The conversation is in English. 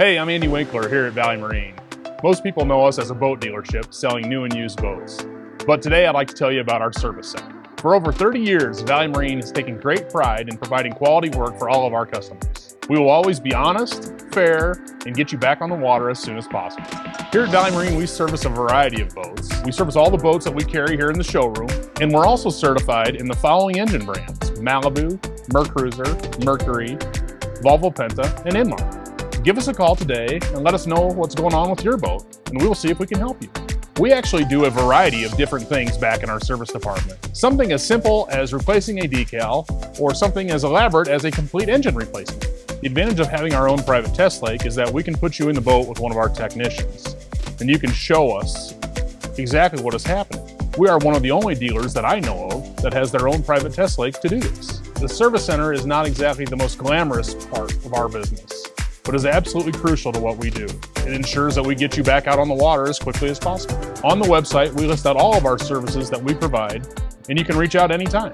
Hey, I'm Andy Winkler here at Valley Marine. Most people know us as a boat dealership selling new and used boats. But today I'd like to tell you about our service center. For over 30 years, Valley Marine has taken great pride in providing quality work for all of our customers. We will always be honest, fair, and get you back on the water as soon as possible. Here at Valley Marine, we service a variety of boats. We service all the boats that we carry here in the showroom, and we're also certified in the following engine brands: Malibu, Mercruiser, Mercury, Volvo Penta, and Inmar. Give us a call today and let us know what's going on with your boat, and we will see if we can help you. We actually do a variety of different things back in our service department. Something as simple as replacing a decal, or something as elaborate as a complete engine replacement. The advantage of having our own private test lake is that we can put you in the boat with one of our technicians, and you can show us exactly what is happening. We are one of the only dealers that I know of that has their own private test lake to do this. The service center is not exactly the most glamorous part of our business, but is absolutely crucial to what we do. It ensures that we get you back out on the water as quickly as possible. On the website, we list out all of our services that we provide, and you can reach out anytime.